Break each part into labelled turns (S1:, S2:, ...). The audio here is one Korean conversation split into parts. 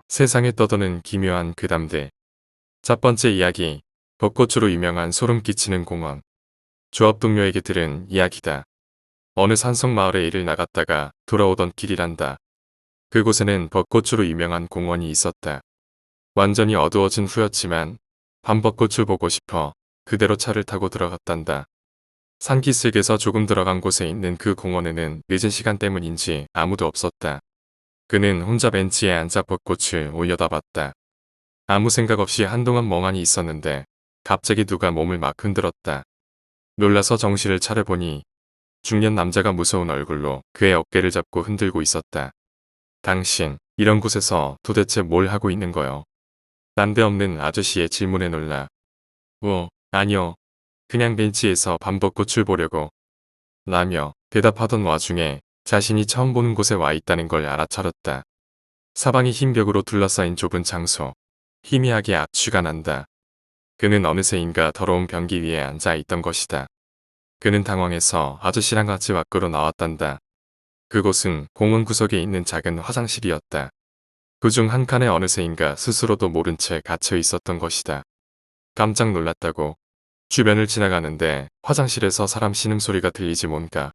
S1: 세상에 떠도는 기묘한 괴담들. 첫 번째 이야기. 벚꽃으로 유명한 소름 끼치는 공원. 조합 동료에게 들은 이야기다. 어느 산속 마을에 일을 나갔다가 돌아오던 길이란다. 그곳에는 벚꽃으로 유명한 공원이 있었다. 완전히 어두워진 후였지만 밤벚꽃을 보고 싶어 그대로 차를 타고 들어갔단다. 산기슭에서 조금 들어간 곳에 있는 그 공원에는 늦은 시간 때문인지 아무도 없었다. 그는 혼자 벤치에 앉아 벚꽃을 올려다봤다. 아무 생각 없이 한동안 멍하니 있었는데 갑자기 누가 몸을 막 흔들었다. 놀라서 정신을 차려보니 중년 남자가 무서운 얼굴로 그의 어깨를 잡고 흔들고 있었다. 당신, 이런 곳에서 도대체 뭘 하고 있는 거요? 난데없는 아저씨의 질문에 놀라. 아니요. 그냥 벤치에서 밤벚꽃을 보려고. 라며 대답하던 와중에 자신이 처음 보는 곳에 와 있다는 걸 알아차렸다. 사방이 흰 벽으로 둘러싸인 좁은 장소. 희미하게 악취가 난다. 그는 어느새인가 더러운 변기 위에 앉아 있던 것이다. 그는 당황해서 아저씨랑 같이 밖으로 나왔단다. 그곳은 공원 구석에 있는 작은 화장실이었다. 그중 한 칸에 어느새인가 스스로도 모른 채 갇혀 있었던 것이다. 깜짝 놀랐다고. 주변을 지나가는데 화장실에서 사람 신음소리가 들리지 뭔가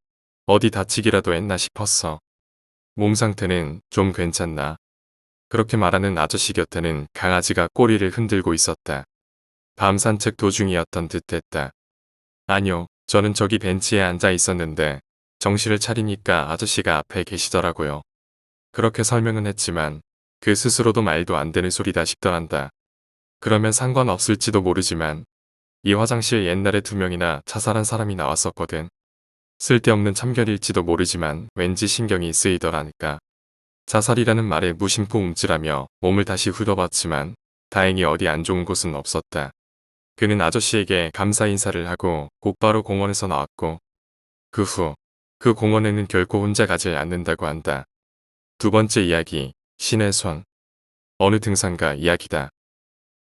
S1: 어디 다치기라도 했나 싶었어. 몸 상태는 좀 괜찮나? 그렇게 말하는 아저씨 곁에는 강아지가 꼬리를 흔들고 있었다. 밤 산책 도중이었던 듯했다. 아니요, 저는 저기 벤치에 앉아 있었는데 정신을 차리니까 아저씨가 앞에 계시더라고요. 그렇게 설명은 했지만 그 스스로도 말도 안 되는 소리다 싶더란다. 그러면 상관없을지도 모르지만 이 화장실 옛날에 2명이나 자살한 사람이 나왔었거든. 쓸데없는 참견일지도 모르지만 왠지 신경이 쓰이더라니까. 자살이라는 말에 무심코 움찔하며 몸을 다시 훑어봤지만 다행히 어디 안 좋은 곳은 없었다. 그는 아저씨에게 감사 인사를 하고 곧바로 공원에서 나왔고 그 후 그 공원에는 결코 혼자 가지 않는다고 한다. 두 번째 이야기. 신의 손. 어느 등산가 이야기다.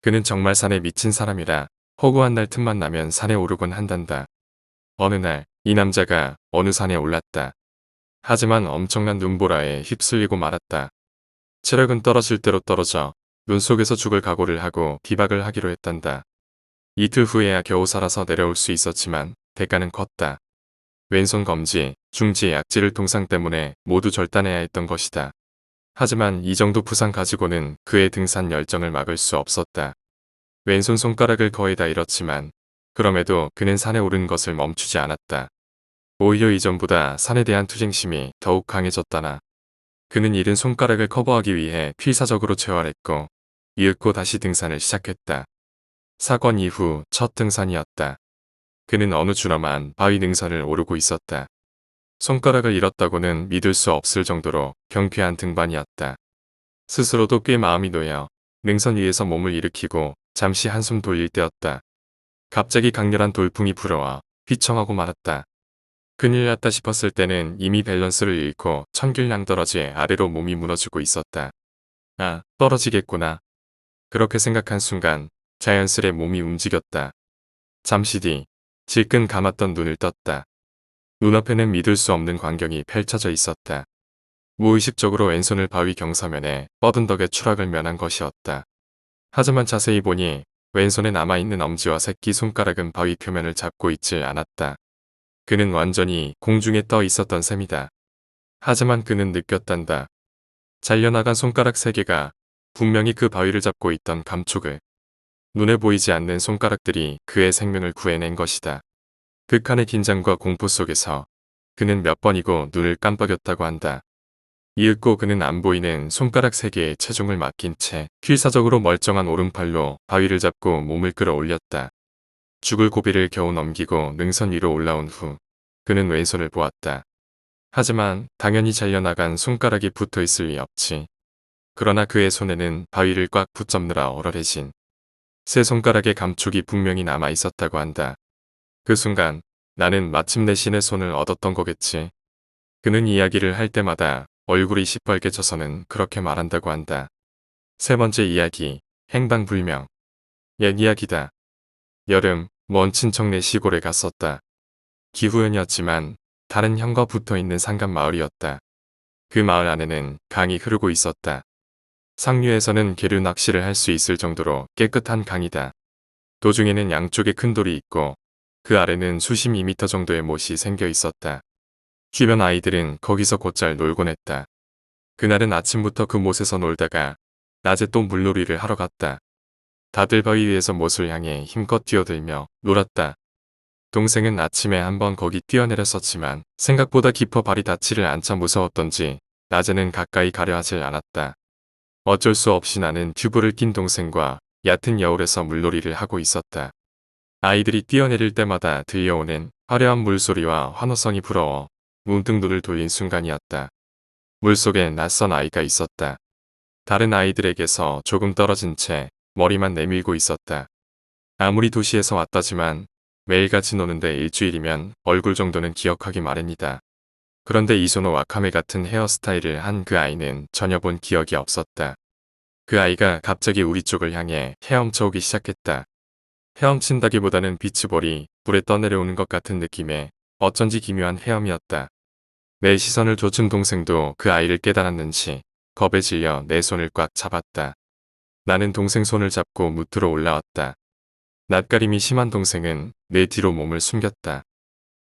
S1: 그는 정말 산에 미친 사람이라 허구한 날 틈만 나면 산에 오르곤 한단다. 어느 날 이 남자가 어느 산에 올랐다. 하지만 엄청난 눈보라에 휩쓸리고 말았다. 체력은 떨어질 대로 떨어져 눈 속에서 죽을 각오를 하고 비박을 하기로 했단다. 이틀 후에야 겨우 살아서 내려올 수 있었지만 대가는 컸다. 왼손 검지, 중지, 약지를 동상 때문에 모두 절단해야 했던 것이다. 하지만 이 정도 부상 가지고는 그의 등산 열정을 막을 수 없었다. 왼손 손가락을 거의 다 잃었지만 그럼에도 그는 산에 오른 것을 멈추지 않았다. 오히려 이전보다 산에 대한 투쟁심이 더욱 강해졌다나. 그는 잃은 손가락을 커버하기 위해 필사적으로 재활했고 이윽고 다시 등산을 시작했다. 사건 이후 첫 등산이었다. 그는 어느 주럼한 바위 능선을 오르고 있었다. 손가락을 잃었다고는 믿을 수 없을 정도로 경쾌한 등반이었다. 스스로도 꽤 마음이 놓여 능선 위에서 몸을 일으키고 잠시 한숨 돌릴 때였다. 갑자기 강렬한 돌풍이 불어와 휘청하고 말았다. 큰일 났다 싶었을 때는 이미 밸런스를 잃고 천길낭떨어지 아래로 몸이 무너지고 있었다. 아, 떨어지겠구나. 그렇게 생각한 순간 자연스레 몸이 움직였다. 잠시 뒤 질끈 감았던 눈을 떴다. 눈앞에는 믿을 수 없는 광경이 펼쳐져 있었다. 무의식적으로 왼손을 바위 경사면에 뻗은 덕에 추락을 면한 것이었다. 하지만 자세히 보니 왼손에 남아있는 엄지와 새끼 손가락은 바위 표면을 잡고 있질 않았다. 그는 완전히 공중에 떠 있었던 셈이다. 하지만 그는 느꼈단다. 잘려나간 손가락 3개가 분명히 그 바위를 잡고 있던 감촉을. 눈에 보이지 않는 손가락들이 그의 생명을 구해낸 것이다. 극한의 긴장과 공포 속에서 그는 몇 번이고 눈을 깜빡였다고 한다. 이윽고 그는 안 보이는 손가락 3개에 체중을 맡긴 채 필사적으로 멀쩡한 오른팔로 바위를 잡고 몸을 끌어올렸다. 죽을 고비를 겨우 넘기고 능선 위로 올라온 후 그는 왼손을 보았다. 하지만 당연히 잘려나간 손가락이 붙어있을 리 없지. 그러나 그의 손에는 바위를 꽉 붙잡느라 얼얼해진 세 손가락의 감촉이 분명히 남아있었다고 한다. 그 순간 나는 마침내 신의 손을 얻었던 거겠지. 그는 이야기를 할 때마다 얼굴이 시뻘개져서는 그렇게 말한다고 한다. 세 번째 이야기. 행방불명. 옛 이야기다. 여름, 먼 친척네 시골에 갔었다. 기후연이었지만 다른 형과 붙어있는 상간 마을이었다. 그 마을 안에는 강이 흐르고 있었다. 상류에서는 계류 낚시를 할 수 있을 정도로 깨끗한 강이다. 도중에는 양쪽에 큰 돌이 있고 그 아래는 수십 미터 정도의 못이 생겨 있었다. 주변 아이들은 거기서 곧잘 놀곤 했다. 그날은 아침부터 그 못에서 놀다가 낮에 또 물놀이를 하러 갔다. 다들 바위 위에서 못을 향해 힘껏 뛰어들며 놀았다. 동생은 아침에 한번 거기 뛰어내렸었지만 생각보다 깊어 발이 닿지를 않자 무서웠던지 낮에는 가까이 가려 하질 않았다. 어쩔 수 없이 나는 튜브를 낀 동생과 얕은 여울에서 물놀이를 하고 있었다. 아이들이 뛰어내릴 때마다 들려오는 화려한 물소리와 환호성이 부러워 문득 눈을 돌린 순간이었다. 물속에 낯선 아이가 있었다. 다른 아이들에게서 조금 떨어진 채 머리만 내밀고 있었다. 아무리 도시에서 왔다지만 매일같이 노는데 일주일이면 얼굴 정도는 기억하기 마련이다. 그런데 이소노 와카메 같은 헤어스타일을 한 그 아이는 전혀 본 기억이 없었다. 그 아이가 갑자기 우리 쪽을 향해 헤엄쳐 오기 시작했다. 헤엄친다기보다는 비치볼이 불에 떠내려오는 것 같은 느낌에 어쩐지 기묘한 헤엄이었다. 내 시선을 좇은 동생도 그 아이를 깨달았는지 겁에 질려 내 손을 꽉 잡았다. 나는 동생 손을 잡고 무트로 올라왔다. 낯가림이 심한 동생은 내 뒤로 몸을 숨겼다.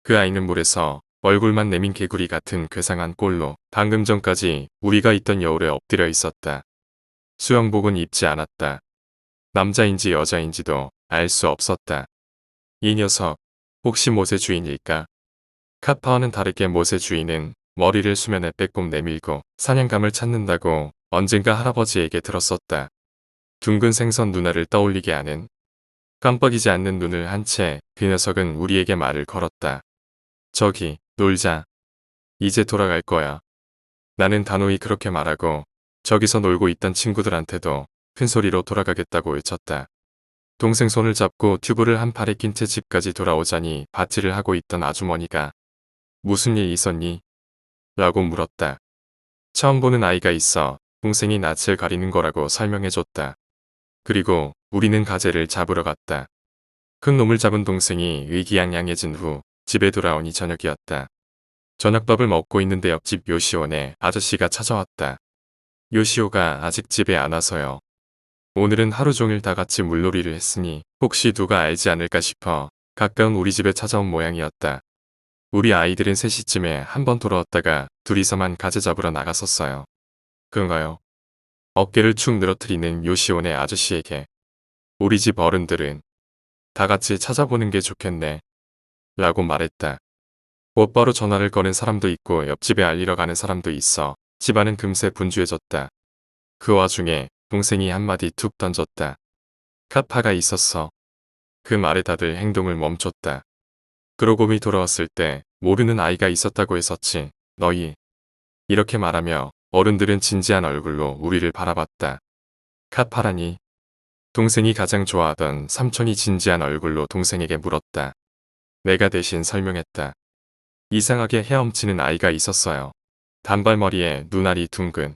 S1: 그 아이는 물에서 얼굴만 내민 개구리 같은 괴상한 꼴로 방금 전까지 우리가 있던 여울에 엎드려 있었다. 수영복은 입지 않았다. 남자인지 여자인지도 알 수 없었다. 이 녀석 혹시 못의 주인일까? 카파와는 다르게 못의 주인은 머리를 수면에 빼꼼 내밀고 사냥감을 찾는다고 언젠가 할아버지에게 들었었다. 둥근 생선 누나를 떠올리게 하는 깜빡이지 않는 눈을 한 채 그 녀석은 우리에게 말을 걸었다. 저기 놀자. 이제 돌아갈 거야. 나는 단호히 그렇게 말하고 저기서 놀고 있던 친구들한테도 큰 소리로 돌아가겠다고 외쳤다. 동생 손을 잡고 튜브를 한 팔에 낀 채 집까지 돌아오자니 밭일을 하고 있던 아주머니가 무슨 일 있었니? 라고 물었다. 처음 보는 아이가 있어 동생이 낯을 가리는 거라고 설명해줬다. 그리고 우리는 가재를 잡으러 갔다. 큰 놈을 잡은 동생이 의기양양해진 후 집에 돌아오니 저녁이었다. 저녁밥을 먹고 있는데 옆집 요시오네 아저씨가 찾아왔다. 요시오가 아직 집에 안 와서요. 오늘은 하루 종일 다 같이 물놀이를 했으니 혹시 누가 알지 않을까 싶어 가까운 우리 집에 찾아온 모양이었다. 우리 아이들은 3시쯤에 한번 돌아왔다가 둘이서만 가재 잡으러 나갔었어요. 그런가요? 어깨를 축 늘어뜨리는 요시오네 아저씨에게 우리 집 어른들은 다 같이 찾아보는 게 좋겠네. 라고 말했다. 곧바로 전화를 거는 사람도 있고 옆집에 알리러 가는 사람도 있어 집안은 금세 분주해졌다. 그 와중에 동생이 한마디 툭 던졌다. 카파가 있었어. 그 말에 다들 행동을 멈췄다. 그러고미 돌아왔을 때 모르는 아이가 있었다고 했었지. 너희. 이렇게 말하며 어른들은 진지한 얼굴로 우리를 바라봤다. 카파라니. 동생이 가장 좋아하던 삼촌이 진지한 얼굴로 동생에게 물었다. 내가 대신 설명했다. 이상하게 헤엄치는 아이가 있었어요. 단발머리에 눈알이 둥근.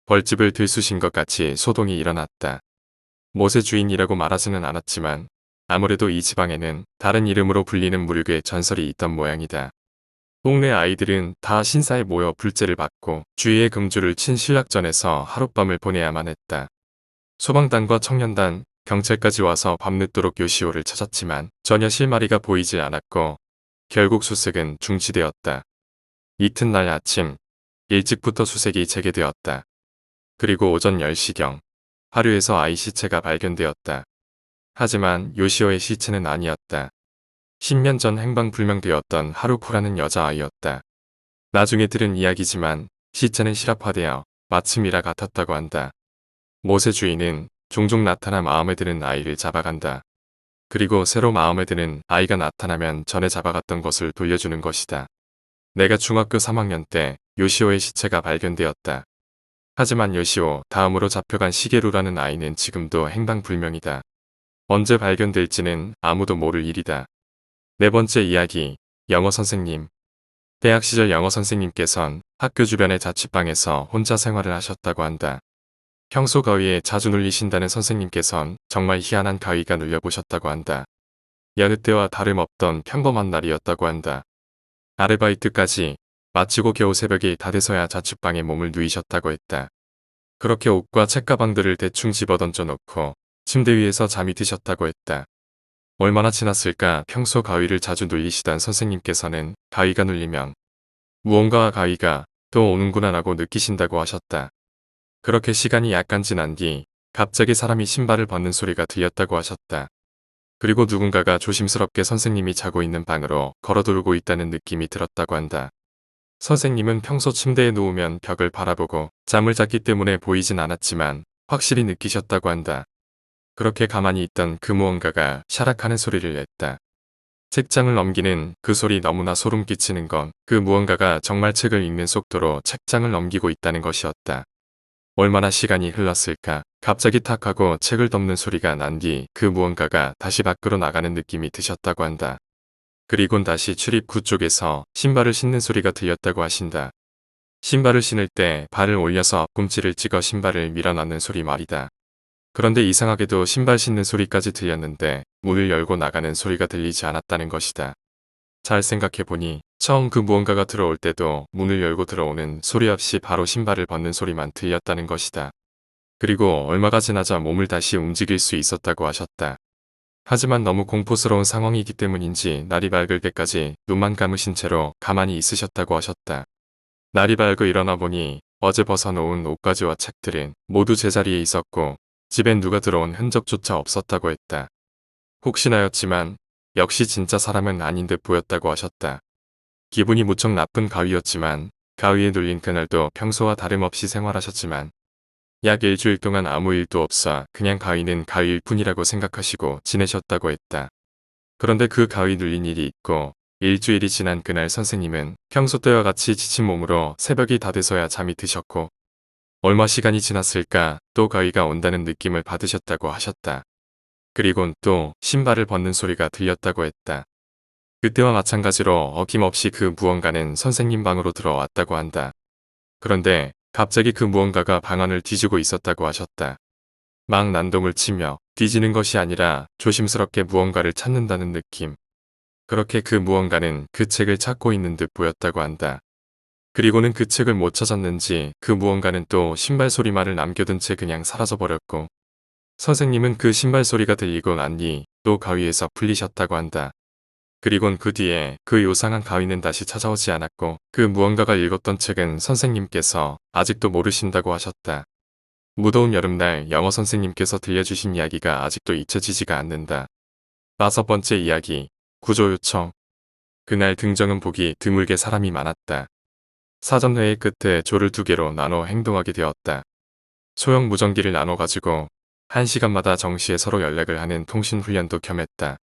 S1: 벌집을 들쑤신 것 같이 소동이 일어났다. 못의 주인이라고 말하지는 않았지만 아무래도 이 지방에는 다른 이름으로 불리는 물류의 전설이 있던 모양이다. 동네 아이들은 다 신사에 모여 불제를 받고 주위에 금주를 친 신락전에서 하룻밤을 보내야만 했다. 소방단과 청년단, 경찰까지 와서 밤늦도록 요시오를 찾았지만 전혀 실마리가 보이지 않았고 결국 수색은 중지되었다. 이튿날 아침 일찍부터 수색이 재개되었다. 그리고 오전 10시경 하류에서 아이 시체가 발견되었다. 하지만 요시오의 시체는 아니었다. 10년 전 행방불명되었던 하루코라는 여자아이였다. 나중에 들은 이야기지만 시체는 실합화되어 마침이라 같았다고 한다. 못의 주인은 종종 나타나 마음에 드는 아이를 잡아간다. 그리고 새로 마음에 드는 아이가 나타나면 전에 잡아갔던 것을 돌려주는 것이다. 내가 중학교 3학년 때 요시오의 시체가 발견되었다. 하지만 요시오 다음으로 잡혀간 시게루라는 아이는 지금도 행방불명이다. 언제 발견될지는 아무도 모를 일이다. 네 번째 이야기, 영어 선생님. 대학 시절 영어 선생님께선 학교 주변의 자취방에서 혼자 생활을 하셨다고 한다. 평소 가위에 자주 눌리신다는 선생님께선 정말 희한한 가위가 눌려보셨다고 한다. 여느 때와 다름없던 평범한 날이었다고 한다. 아르바이트까지 마치고 겨우 새벽이 다 돼서야 자취방에 몸을 누이셨다고 했다. 그렇게 옷과 책가방들을 대충 집어던져 놓고 침대 위에서 잠이 드셨다고 했다. 얼마나 지났을까. 평소 가위를 자주 눌리시던 선생님께서는 가위가 눌리면 무언가와 가위가 또 오는구나 라고 느끼신다고 하셨다. 그렇게 시간이 약간 지난 뒤 갑자기 사람이 신발을 벗는 소리가 들렸다고 하셨다. 그리고 누군가가 조심스럽게 선생님이 자고 있는 방으로 걸어들고 있다는 느낌이 들었다고 한다. 선생님은 평소 침대에 누우면 벽을 바라보고 잠을 잤기 때문에 보이진 않았지만 확실히 느끼셨다고 한다. 그렇게 가만히 있던 그 무언가가 샤락하는 소리를 냈다. 책장을 넘기는 그 소리. 너무나 소름 끼치는 건 그 무언가가 정말 책을 읽는 속도로 책장을 넘기고 있다는 것이었다. 얼마나 시간이 흘렀을까. 갑자기 탁 하고 책을 덮는 소리가 난 뒤 그 무언가가 다시 밖으로 나가는 느낌이 드셨다고 한다. 그리곤 다시 출입구 쪽에서 신발을 신는 소리가 들렸다고 하신다. 신발을 신을 때 발을 올려서 앞꿈치를 찍어 신발을 밀어넣는 소리 말이다. 그런데 이상하게도 신발 신는 소리까지 들렸는데 문을 열고 나가는 소리가 들리지 않았다는 것이다. 잘 생각해보니 처음 그 무언가가 들어올 때도 문을 열고 들어오는 소리 없이 바로 신발을 벗는 소리만 들렸다는 것이다. 그리고 얼마가 지나자 몸을 다시 움직일 수 있었다고 하셨다. 하지만 너무 공포스러운 상황이기 때문인지 날이 밝을 때까지 눈만 감으신 채로 가만히 있으셨다고 하셨다. 날이 밝고 일어나 보니 어제 벗어놓은 옷가지와 책들은 모두 제자리에 있었고 집엔 누가 들어온 흔적조차 없었다고 했다. 혹시나였지만 역시 진짜 사람은 아닌 듯 보였다고 하셨다. 기분이 무척 나쁜 가위였지만 가위에 눌린 그날도 평소와 다름없이 생활하셨지만 약 일주일 동안 아무 일도 없어 그냥 가위는 가위일 뿐이라고 생각하시고 지내셨다고 했다. 그런데 그 가위 눌린 일이 있고 일주일이 지난 그날 선생님은 평소 때와 같이 지친 몸으로 새벽이 다 돼서야 잠이 드셨고 얼마 시간이 지났을까 또 가위가 온다는 느낌을 받으셨다고 하셨다. 그리곤 또 신발을 벗는 소리가 들렸다고 했다. 그때와 마찬가지로 어김없이 그 무언가는 선생님 방으로 들어왔다고 한다. 그런데 갑자기 그 무언가가 방안을 뒤지고 있었다고 하셨다. 막 난동을 치며 뒤지는 것이 아니라 조심스럽게 무언가를 찾는다는 느낌. 그렇게 그 무언가는 그 책을 찾고 있는 듯 보였다고 한다. 그리고는 그 책을 못 찾았는지 그 무언가는 또 신발 소리만을 남겨둔 채 그냥 사라져버렸고 선생님은 그 신발 소리가 들리고 난 뒤 또 가위에서 풀리셨다고 한다. 그리곤 그 뒤에 그 요상한 가위는 다시 찾아오지 않았고 그 무언가가 읽었던 책은 선생님께서 아직도 모르신다고 하셨다. 무더운 여름날 영어 선생님께서 들려주신 이야기가 아직도 잊혀지지가 않는다. 5번째 이야기, 구조 요청. 그날 등정은 보기 드물게 사람이 많았다. 사전회의 끝에 조를 2개로 나눠 행동하게 되었다. 소형 무전기를 나눠가지고 1시간마다 정시에 서로 연락을 하는 통신훈련도 겸했다.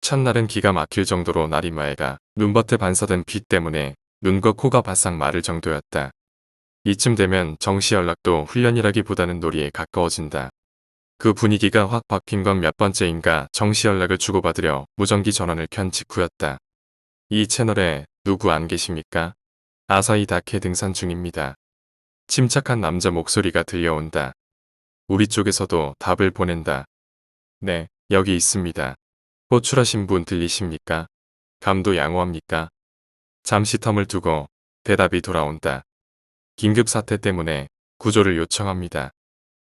S1: 첫날은 기가 막힐 정도로 날이 맑아 눈밭에 반사된 빛 때문에 눈과 코가 바싹 마를 정도였다. 이쯤 되면 정시 연락도 훈련이라기보다는 놀이에 가까워진다. 그 분위기가 확 바뀐 건 몇 번째인가 정시 연락을 주고받으려 무전기 전원을 켠 직후였다. 이 채널에 누구 안 계십니까? 아사히 다케 등산 중입니다. 침착한 남자 목소리가 들려온다. 우리 쪽에서도 답을 보낸다. 네, 여기 있습니다. 호출하신 분 들리십니까? 감도 양호합니까? 잠시 텀을 두고 대답이 돌아온다. 긴급 사태 때문에 구조를 요청합니다.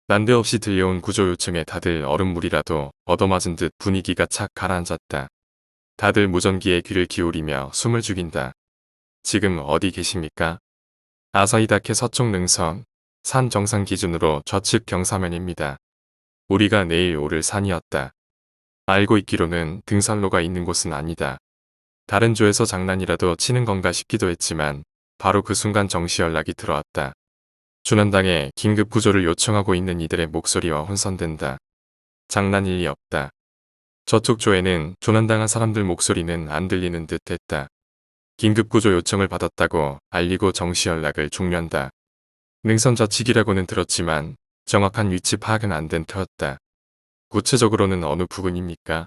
S1: 난데없이 들려온 구조 요청에 다들 얼음물이라도 얻어맞은 듯 분위기가 착 가라앉았다. 다들 무전기에 귀를 기울이며 숨을 죽인다. 지금 어디 계십니까? 아사히다케 서쪽 능선, 산 정상 기준으로 좌측 경사면입니다. 우리가 내일 오를 산이었다. 알고 있기로는 등산로가 있는 곳은 아니다. 다른 조에서 장난이라도 치는 건가 싶기도 했지만 바로 그 순간 정시 연락이 들어왔다. 준원당에 긴급 구조를 요청하고 있는 이들의 목소리와 혼선된다. 장난일 리 없다. 저쪽 조에는 조난당한 사람들 목소리는 안 들리는 듯 했다. 긴급 구조 요청을 받았다고 알리고 정시 연락을 종료한다. 능선 좌측이라고는 들었지만 정확한 위치 파악은 안 된 터였다. 구체적으로는 어느 부근입니까?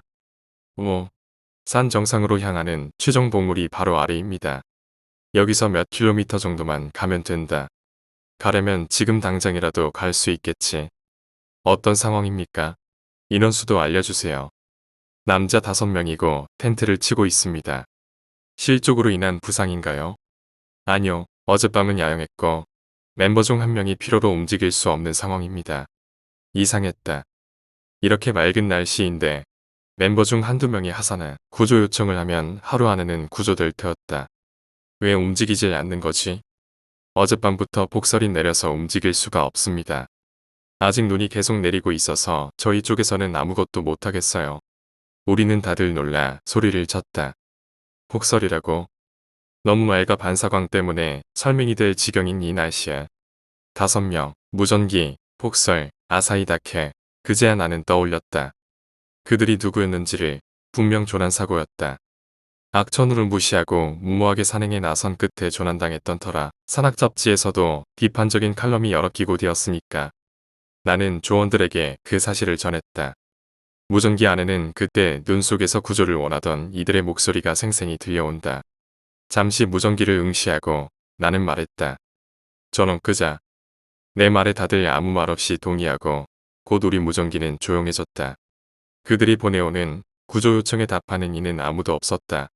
S1: 산 정상으로 향하는 최종 봉우리 바로 아래입니다. 여기서 몇 킬로미터 정도만 가면 된다. 가려면 지금 당장이라도 갈 수 있겠지. 어떤 상황입니까? 인원수도 알려주세요. 남자 5명이고 텐트를 치고 있습니다. 실족으로 인한 부상인가요? 아니요. 어젯밤은 야영했고 멤버 중 한 명이 피로로 움직일 수 없는 상황입니다. 이상했다. 이렇게 맑은 날씨인데 멤버 중 한두 명이 하사나 구조 요청을 하면 하루 안에는 구조될 테었다. 왜 움직이질 않는 거지? 어젯밤부터 폭설이 내려서 움직일 수가 없습니다. 아직 눈이 계속 내리고 있어서 저희 쪽에서는 아무것도 못하겠어요. 우리는 다들 놀라 소리를 쳤다. 폭설이라고? 너무 맑아 반사광 때문에 설명이 될 지경인 이 날씨야. 5명, 무전기, 폭설, 아사히다케, 그제야 나는 떠올렸다. 그들이 누구였는지를. 분명 조난사고였다. 악천후를 무시하고 무모하게 산행에 나선 끝에 조난당했던 터라 산악 잡지에서도 비판적인 칼럼이 여러 기고되었으니까. 나는 조원들에게 그 사실을 전했다. 무전기 안에는 그때 눈 속에서 구조를 원하던 이들의 목소리가 생생히 들려온다. 잠시 무전기를 응시하고 나는 말했다. 저놈 끄자. 내 말에 다들 아무 말 없이 동의하고 곧 우리 무전기는 조용해졌다. 그들이 보내오는 구조 요청에 답하는 이는 아무도 없었다.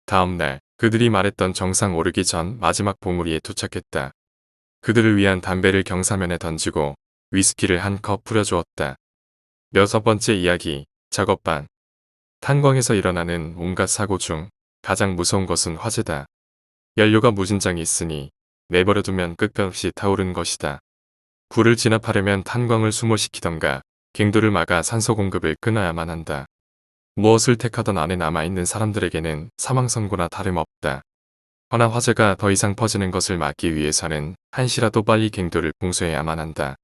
S1: 다음 날 그들이 말했던 정상 오르기 전 마지막 봉우리에 도착했다. 그들을 위한 담배를 경사면에 던지고 위스키를 한 컵 뿌려주었다. 6번째 이야기, 작업반. 탄광에서 일어나는 온갖 사고 중 가장 무서운 것은 화재다. 연료가 무진장이 있으니 내버려두면 끝없이 타오르는 것이다. 불을 진압하려면 탄광을 수몰시키던가 갱도를 막아 산소 공급을 끊어야만 한다. 무엇을 택하던 안에 남아있는 사람들에게는 사망 선고나 다름없다. 허나 화재가 더 이상 퍼지는 것을 막기 위해서는 한시라도 빨리 갱도를 봉쇄해야만 한다.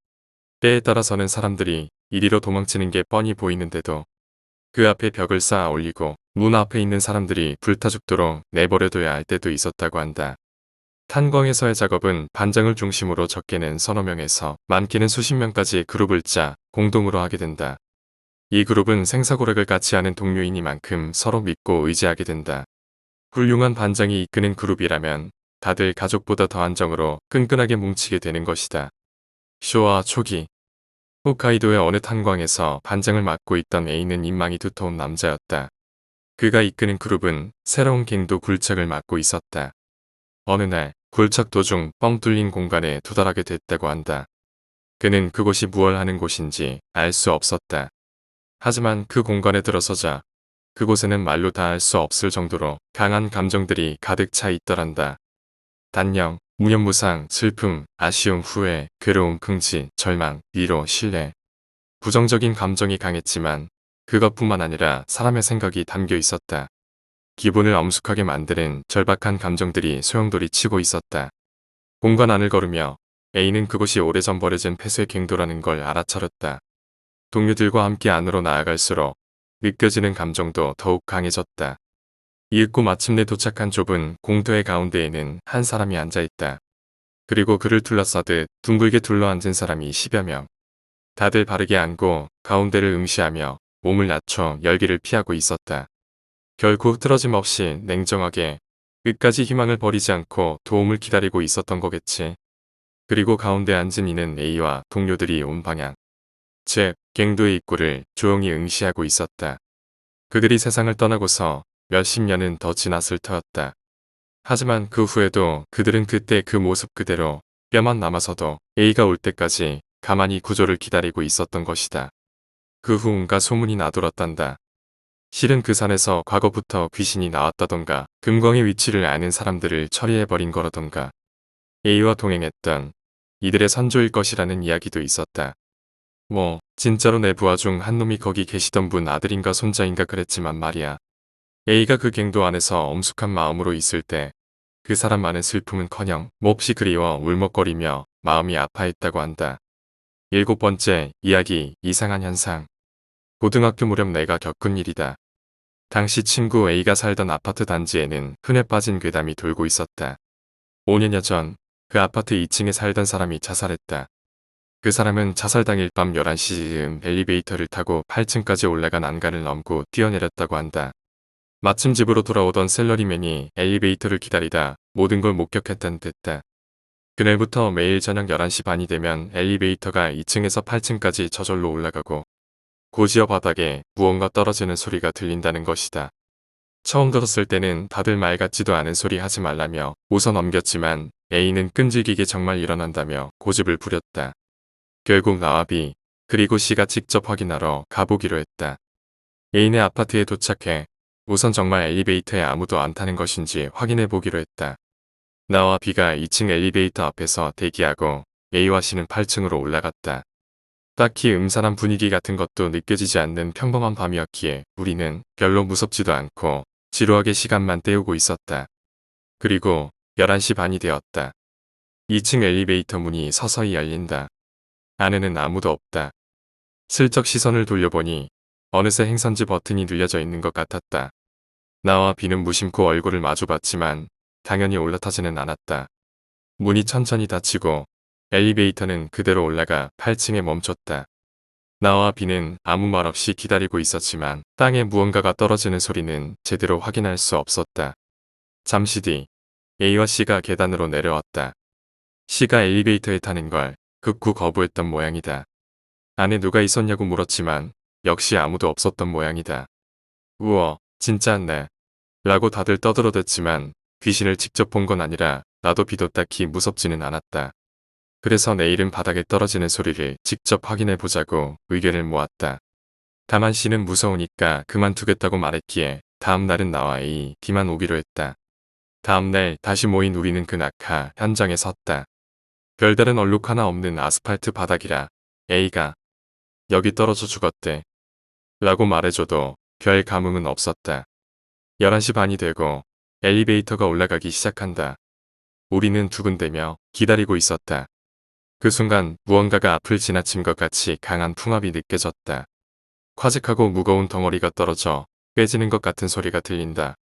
S1: 때에 따라서는 사람들이 이리로 도망치는 게 뻔히 보이는데도 그 앞에 벽을 쌓아 올리고 문 앞에 있는 사람들이 불타 죽도록 내버려둬야 할 때도 있었다고 한다. 탄광에서의 작업은 반장을 중심으로 적게는 서너 명에서 많게는 수십 명까지의 그룹을 짜 공동으로 하게 된다. 이 그룹은 생사고락을 같이 하는 동료이니만큼 서로 믿고 의지하게 된다. 훌륭한 반장이 이끄는 그룹이라면 다들 가족보다 더한 정으로 끈끈하게 뭉치게 되는 것이다. 쇼와 초기 홋카이도의 어느 탄광에서 반장을 맡고 있던 A는 인망이 두터운 남자였다. 그가 이끄는 그룹은 새로운 갱도 굴착을 맡고 있었다. 어느 날 굴착 도중 뻥 뚫린 공간에 도달하게 됐다고 한다. 그는 그곳이 무얼 하는 곳인지 알 수 없었다. 하지만 그 공간에 들어서자 그곳에는 말로 다 할 수 없을 정도로 강한 감정들이 가득 차 있더란다. 단령, 무념무상, 슬픔, 아쉬움, 후회, 괴로움, 긍지, 절망, 위로, 신뢰. 부정적인 감정이 강했지만 그것뿐만 아니라 사람의 생각이 담겨 있었다. 기분을 엄숙하게 만드는 절박한 감정들이 소용돌이 치고 있었다. 공간 안을 걸으며 A는 그곳이 오래전 버려진 폐쇄 갱도라는 걸 알아차렸다. 동료들과 함께 안으로 나아갈수록 느껴지는 감정도 더욱 강해졌다. 이윽고 마침내 도착한 좁은 공터의 가운데에는 한 사람이 앉아있다. 그리고 그를 둘러싸듯 둥글게 둘러앉은 사람이 10여 명. 다들 바르게 앉고 가운데를 응시하며 몸을 낮춰 열기를 피하고 있었다. 결코 흐트러짐 없이 냉정하게 끝까지 희망을 버리지 않고 도움을 기다리고 있었던 거겠지. 그리고 가운데 앉은 이는 A와 동료들이 온 방향, 즉 갱도의 입구를 조용히 응시하고 있었다. 그들이 세상을 떠나고서 몇십 년은 더 지났을 터였다. 하지만 그 후에도 그들은 그때 그 모습 그대로 뼈만 남아서도 A가 올 때까지 가만히 구조를 기다리고 있었던 것이다. 그 후 온갖 소문이 나돌았단다. 실은 그 산에서 과거부터 귀신이 나왔다던가 금광의 위치를 아는 사람들을 처리해버린 거라던가 A와 동행했던 이들의 선조일 것이라는 이야기도 있었다. 뭐 진짜로 내 부하 중 한 놈이 거기 계시던 분 아들인가 손자인가 그랬지만 말이야. A가 그 갱도 안에서 엄숙한 마음으로 있을 때 그 사람만의 슬픔은커녕 몹시 그리워 울먹거리며 마음이 아파했다고 한다. 7번째 이야기, 이상한 현상. 고등학교 무렵 내가 겪은 일이다. 당시 친구 A가 살던 아파트 단지에는 흔해 빠진 괴담이 돌고 있었다. 5년여 전 그 아파트 2층에 살던 사람이 자살했다. 그 사람은 자살당일 밤 11시쯤 엘리베이터를 타고 8층까지 올라간 난간을 넘고 뛰어내렸다고 한다. 마침 집으로 돌아오던 셀러리맨이 엘리베이터를 기다리다 모든 걸 목격했다는 듯다. 그날부터 매일 저녁 11시 반이 되면 엘리베이터가 2층에서 8층까지 저절로 올라가고 고지어 바닥에 무언가 떨어지는 소리가 들린다는 것이다. 처음 들었을 때는 다들 말 같지도 않은 소리 하지 말라며 웃어 넘겼지만 A는 끈질기게 정말 일어난다며 고집을 부렸다. 결국 나와 B, 그리고 C가 직접 확인하러 가보기로 했다. A네 아파트에 도착해 우선 정말 엘리베이터에 아무도 안 타는 것인지 확인해 보기로 했다. 나와 B가 2층 엘리베이터 앞에서 대기하고 A와 C는 8층으로 올라갔다. 딱히 음산한 분위기 같은 것도 느껴지지 않는 평범한 밤이었기에 우리는 별로 무섭지도 않고 지루하게 시간만 때우고 있었다. 그리고 11시 반이 되었다. 2층 엘리베이터 문이 서서히 열린다. 안에는 아무도 없다. 슬쩍 시선을 돌려보니 어느새 행선지 버튼이 눌려져 있는 것 같았다. 나와 B는 무심코 얼굴을 마주봤지만 당연히 올라타지는 않았다. 문이 천천히 닫히고 엘리베이터는 그대로 올라가 8층에 멈췄다. 나와 B는 아무 말 없이 기다리고 있었지만 땅에 무언가가 떨어지는 소리는 제대로 확인할 수 없었다. 잠시 뒤 A와 C가 계단으로 내려왔다. C가 엘리베이터에 타는 걸 극구 거부했던 모양이다. 안에 누가 있었냐고 물었지만 역시 아무도 없었던 모양이다. 우와, 진짜 네. 라고 다들 떠들어댔지만 귀신을 직접 본 건 아니라 나도 B도 딱히 무섭지는 않았다. 그래서 내일은 바닥에 떨어지는 소리를 직접 확인해 보자고 의견을 모았다. 다만 C는 무서우니까 그만두겠다고 말했기에 다음 날은 나와 A, B만 오기로 했다. 다음 날 다시 모인 우리는 그 낙하 현장에 섰다. 별다른 얼룩 하나 없는 아스팔트 바닥이라 A가 여기 떨어져 죽었대 라고 말해줘도 별 감흥은 없었다. 11시 반이 되고 엘리베이터가 올라가기 시작한다. 우리는 두근대며 기다리고 있었다. 그 순간 무언가가 앞을 지나친 것 같이 강한 풍압이 느껴졌다. 콰직하고 무거운 덩어리가 떨어져 깨지는 것 같은 소리가 들린다.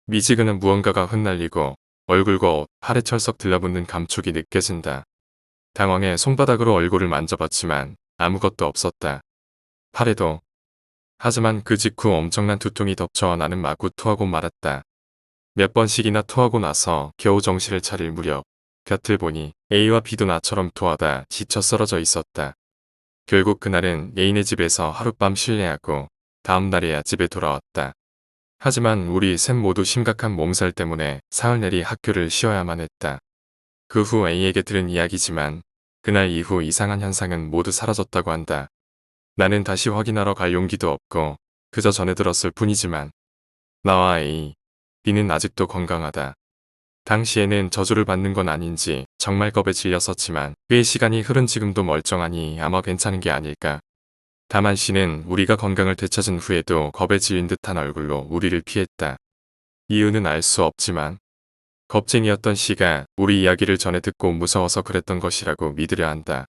S1: 미지근한 무언가가 흩날리고 얼굴과 옷, 팔에 철썩 들러붙는 감촉이 느껴진다. 당황해 손바닥으로 얼굴을 만져봤지만 아무것도 없었다. 팔에도. 하지만 그 직후 엄청난 두통이 덮쳐와 나는 마구 토하고 말았다. 몇 번씩이나 토하고 나서 겨우 정신을 차릴 무렵 곁을 보니 A와 B도 나처럼 토하다 지쳐 쓰러져 있었다. 결국 그날은 A네 집에서 하룻밤 실내하고 다음 날에야 집에 돌아왔다. 하지만 우리 셋 모두 심각한 몸살 때문에 사흘 내리 학교를 쉬어야만 했다. 그 후 A에게 들은 이야기지만 그날 이후 이상한 현상은 모두 사라졌다고 한다. 나는 다시 확인하러 갈 용기도 없고 그저 전해 들었을 뿐이지만 나와 A, B는 아직도 건강하다. 당시에는 저주를 받는 건 아닌지 정말 겁에 질렸었지만 꽤 시간이 흐른 지금도 멀쩡하니 아마 괜찮은 게 아닐까. 다만 C는 우리가 건강을 되찾은 후에도 겁에 질린 듯한 얼굴로 우리를 피했다. 이유는 알 수 없지만 겁쟁이였던 C가 우리 이야기를 전해 듣고 무서워서 그랬던 것이라고 믿으려 한다.